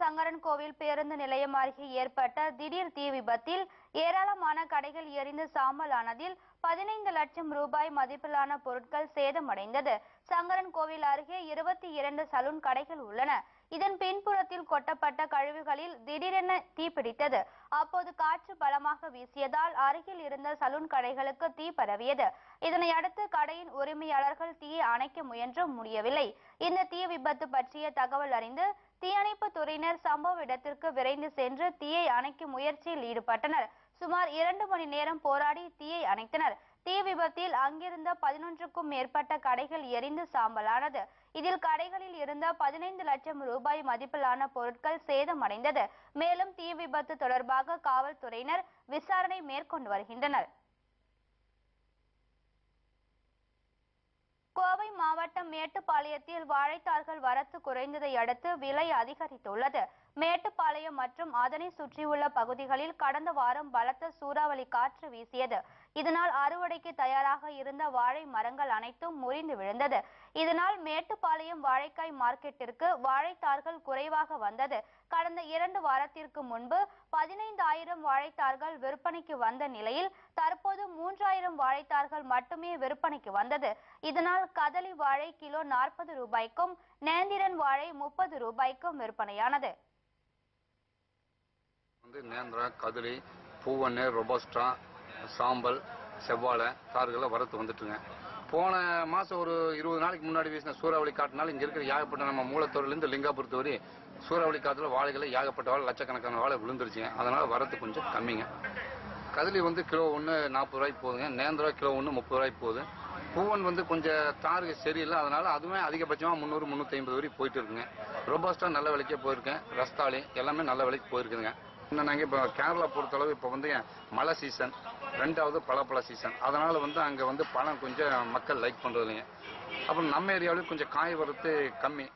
சங்கரன்கோவில் பேருந்து நிலையம் அருகே ஏற்பட்ட திடீர் தீ விபத்தில் ஏராளமான கடைகள் எரிந்து சாம்பலானதில் 15 லட்சம் ரூபாய் மதிப்பிலான பொருட்கள் சேதமடைந்தது. சங்கரன்கோவில் அருகே 22 சலூன் கடைகள் உள்ளன. இதன் பின்புறத்தில் கொட்டப்பட்ட கழிவுகளில் திடீரென தீப்பிடித்தது. அப்போது காற்று பலமாக வீசியதால் அருகில் இருந்த சலூன் கடைகளுக்கு தீ பரவியது. இதனை அடுத்து கடையின் உரிமையாளர்கள் தீயை அணைக்க முயன்றும் முடியவில்லை. இந்த தீ விபத்து பற்றிய தகவல் அறிந்து தீயணைப்பு துறையினர் சம்பவ இடத்திற்கு விரைந்து சென்று தீயை அணைக்கும் முயற்சியில் ஈடுபட்டனர். சுமார் 2 மணி நேரம் போராடி தீயை அணைத்தனர். தீ விபத்தில் அங்கிருந்த 11க்கும் மேற்பட்ட கடைகள் எரிந்து சாம்பலானது. இதில் கடைகளில் இருந்த 15 லட்சம் ரூபாய் மதிப்பிலான பொருட்கள் சேதமடைந்தது. மேலும் தீ விபத்து தொடர்பாக காவல்துறையினர் விசாரணை மேற்கொண்டு வருகின்றனர். கோவை மாவட்டம் மேட்டுப்பாளையத்தில் வாழைத்தார்கள் வரத்து குறைந்ததை அடுத்து விலை அதிகரித்துள்ளது. மேட்டுப்பாளையம் மற்றும் அதனை சுற்றியுள்ள பகுதிகளில் கடந்த வாரம் பலத்த சூறாவளி காற்று வீசியது. இதனால் அறுவடைக்கு தயாராக இருந்த வாழை மரங்கள் அனைத்தும் முறிந்து விழுந்தது. இதனால் மேட்டுப்பாளையம் வாழைக்காய் மார்க்கெட்டிற்கு வாழைத்தார்கள் குறைவாக வந்தது. கடந்த 2 வாரத்திற்கு முன்பு 15,000 வாழைத்தார்கள் விற்பனைக்கு வந்த நிலையில் தற்போது 3,000 வாழைத்தார்கள் மட்டுமே விற்பனைக்கு வந்தது. இதனால் கதலி வாழை கிலோ 40 ரூபாய்க்கும் நேந்திரன் வாழை 30 ரூபாய்க்கும் விற்பனையானது. நேந்திரா, கதலி, பூவண்ணு, ரொபஸ்டா, சாம்பல், செவ்வாழை தார்களை வரத்து வந்துட்டுங்க. போன மாசம் ஒரு 20 நாளைக்கு முன்னாடி வீசின சூறாவளி காட்டுனால இங்க இருக்கிற ஏகப்பட்ட நம்ம மூலத்தூர்லேருந்து லிங்காபுரத்து வரை சூறாவளி காத்துல வாழைகளை ஏகப்பட்ட வாழை லட்சக்கணக்கான வாழை விழுந்துருச்சுங்க. அதனால வரத்து கொஞ்சம் கம்மிங்க. கதலி கிலோ 1 40 ரூபாய்க்கு போகுதுங்க. நேந்திரா கிலோ 1 30 ரூபாய்க்கு போகுது. பூவன் கொஞ்சம் தாருக்கு சரியில்லை. அதனால அதுவே அதிகபட்சமா 300 350 வரைக்கும் போயிட்டு இருக்குங்க. ரொபாஸ்டா நல்ல விலைக்கே போயிருக்கேன். ரஸ்தாளி எல்லாமே நல்ல விலைக்கு போயிருக்குதுங்க. நாங்கள் இப்போ கேரளா பொறுத்தளவு இப்போ மழை சீசன், 2வது பழப்பழ சீசன். அதனால அங்கே பழம் கொஞ்சம் மக்கள் லைக் பண்றது இல்லைங்க. அப்புறம் நம்ம ஏரியாவிலும் கொஞ்சம் காய் வரத்து கம்மி.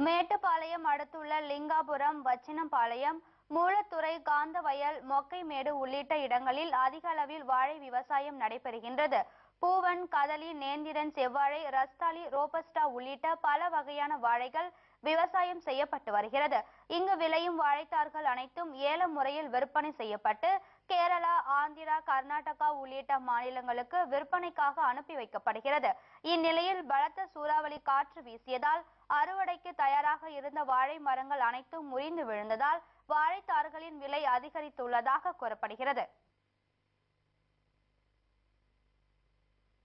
மேட்டுப்பாளையம் அடுத்துள்ள லிங்காபுரம், வச்சினம்பாளையம், மூலத்துறை, காந்தவயல், மொக்கைமேடு உள்ளிட்ட இடங்களில் அதிக அளவில் வாழை விவசாயம் நடைபெறுகின்றது. பூவன், கதலி, நேந்திரன், செவ்வாழை, ரஸ்தாளி, ரோபஸ்டா உள்ளிட்ட பல வகையான வாழைகள் விவசாயம் செய்யப்பட்டு வருகிறது. இங்கு விளையும் வாழைத்தார்கள் அனைத்தும் ஏல முறையில் விற்பனை செய்யப்பட்டு கேரளா, ஆந்திரா, கர்நாடகா உள்ளிட்ட மாநிலங்களுக்கு விற்பனைக்காக அனுப்பி வைக்கப்படுகிறது. இந்நிலையில் பலத்த சூறாவளி காற்று வீசியதால் அறுவடைக்கு தயாராக இருந்த வாழை மரங்கள் அனைத்தும் முறிந்து விழுந்ததால் வாழைத்தார்களின் விலை அதிகரித்துள்ளதாக கூறப்படுகிறது.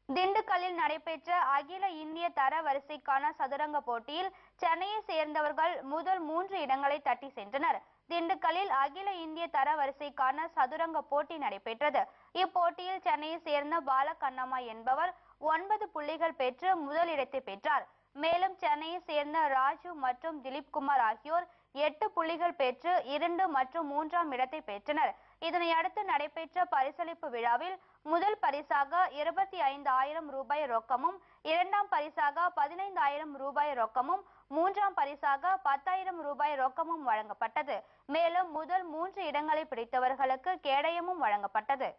திண்டுக்கல்லில் நடைபெற்ற அகில இந்திய தர வரிசைக்கான சதுரங்க போட்டியில் சென்னையை சேர்ந்தவர்கள் முதல் 3 இடங்களை தட்டி சென்றனர். திண்டுக்கல்லில் அகில இந்திய தர வரிசைக்கான சதுரங்க போட்டி நடைபெற்றது. இப்போட்டியில் சென்னையை சேர்ந்த பாலகண்ணம்மா என்பவர் 9 புள்ளிகள் பெற்று முதலிடத்தை பெற்றார். மேலும் சென்னையை சேர்ந்த ராஜு மற்றும் திலீப்குமார் ஆகியோர் 8 புள்ளிகள் பெற்று 2 மற்றும் 3ஆம் இடத்தை பெற்றனர். இதனை அடுத்து நடைபெற்ற பரிசளிப்பு விழாவில் முதல் பரிசாக 25,000 ரூபாய் ரொக்கமும், 2ஆம் பரிசாக 15,000 ரூபாய் ரொக்கமும், 3ஆம் பரிசாக 10,000 ரூபாய் ரொக்கமும் வழங்கப்பட்டது. மேலும் முதல் 3 இடங்களை பிடித்தவர்களுக்கு கேடயமும் வழங்கப்பட்டது.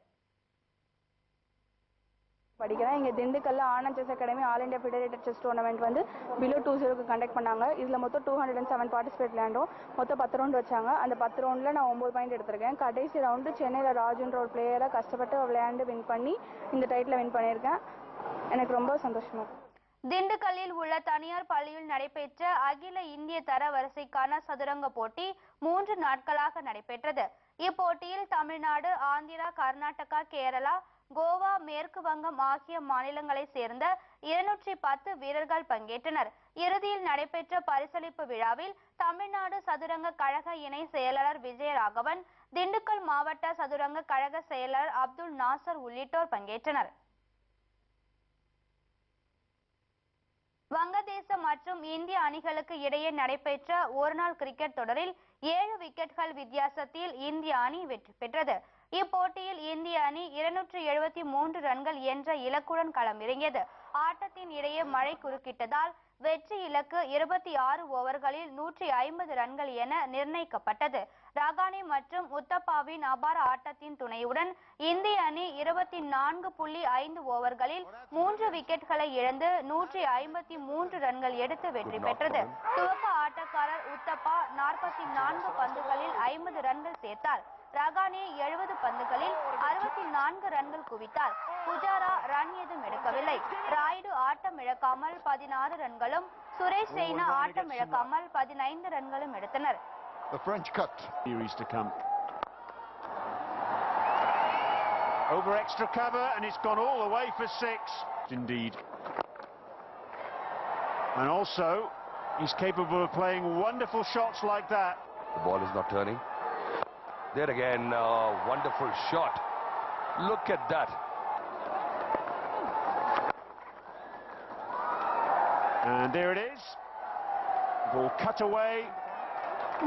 படிக்கிறேன். இங்கே திண்டுக்கல்ல Anand chess academy all India federated chess tournament below 20க்கு கண்டக்ட் பண்ணாங்க. இதில் மொத்தம் 207 பார்ட்டிசிபேட் விளையாண்டோம். மொத்தம் 10 ரவுண்ட் வச்சாங்க. அந்த 10 ரவுண்டில் நான் 9 பாயிண்ட் எடுத்திருக்கேன். கடைசி ரவுண்டு சென்னையில் ராஜுன்ற ஒரு பிளேயரை கஷ்டப்பட்டு விளையாண்டு வின் பண்ணி இந்த டைட்டில் வின் பண்ணியிருக்கேன். எனக்கு ரொம்ப சந்தோஷமா இருக்கு. திண்டுக்கல்லில் உள்ள தனியார் பள்ளியில் நடைபெற்ற அகில இந்திய தர வரிசைக்கான சதுரங்க போட்டி 3 நாட்களாக நடைபெற்றது. இப்போட்டியில் தமிழ்நாடு, ஆந்திரா, கர்நாடகா, கேரளா, கோவா, மேற்கு வங்கம் ஆகிய மாநிலங்களை சேர்ந்த 210 வீரர்கள் பங்கேற்றனர். இறுதியில் நடைபெற்ற பரிசளிப்பு விழாவில் தமிழ்நாடு சதுரங்க கழக இணை செயலாளர் விஜயராகவன், திண்டுக்கல் மாவட்ட சதுரங்க கழக செயலாளர் அப்துல் நாசர் உள்ளிட்டோர் பங்கேற்றனர். வங்கதேசம் மற்றும் இந்திய அணிகளுக்கு இடையே நடைபெற்ற ஒருநாள் கிரிக்கெட் தொடரில் 7 விக்கெட்டுகள் வித்தியாசத்தில் இந்திய அணி வெற்றி பெற்றது. இப்போட்டியில் இந்திய அணி 273 ரன்கள் என்ற இலக்குடன் களமிறங்கியது. ஆட்டத்தின் இடையே மழை குறுக்கிட்டதால் வெற்றி இலக்கு 26 ஓவர்களில் 150 ரன்கள் என நிர்ணயிக்கப்பட்டது. ரகானே மற்றும் உத்தப்பாவின் அபார ஆட்டத்தின் துணையுடன் இந்திய அணி 24.5 ஓவர்களில் 3 விக்கெட்டுகளை இழந்து 153 ரன்கள் எடுத்து வெற்றி பெற்றது. துவக்க ஆட்டக்காரர் உத்தப்பா 44 பந்துகளில் 50 ரன்கள் சேர்த்தார். ரகானே 70 பந்துகளில் 64 ரன்கள் குவித்தார். புஜாரா ரன் ஏதும் எடுக்கவில்லை. ராயுடு ஆட்டம் இழக்காமல் 16 ரன்களும், சுரேஷ் ரெய்னா ஆட்டம் இழக்காமல் 15 ரன்களும் எடுத்தனர். The French cut. Series to come. Over extra cover, and it's gone all the way for 6. Indeed. And also, he's capable of playing wonderful shots like that. The ball is not turning. There again, wonderful shot. Look at that. And there it is. Ball cut away.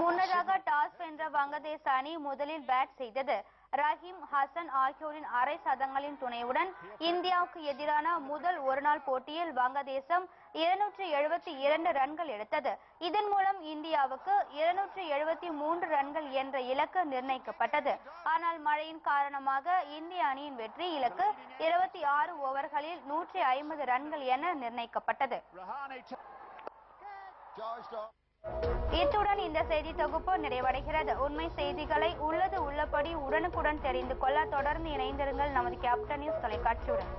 முன்னதாக toss வென்ற வங்கதேச அணி முதலில் bad செய்தது. ரஹீம் ஹசன் ஆகியோரின் அரை சதங்களின் துணையுடன் இந்தியாவுக்கு எதிரான முதல் ஒருநாள் போட்டியில் வங்கதேசம் 272 ரன்கள் எடுத்தது. இதன் மூலம் இந்தியாவுக்கு 273 ரன்கள் என்ற இலக்கு நிர்ணயிக்கப்பட்டது. ஆனால் மழையின் காரணமாக இந்திய அணியின் வெற்றி இலக்கு 26 ஓவர்களில் 150 ரன்கள் என நிர்ணயிக்கப்பட்டது. இத்துடன் இந்த செய்தி தொகுப்பு நிறைவடைகிறது. உண்மை செய்திகளை உள்ளது உள்ளபடி உடனுக்குடன் தெரிந்து கொள்ள தொடர்ந்து இணைந்திருங்கள் நமது கேப்டன் நியூஸ் தொலைக்காட்சியுடன்.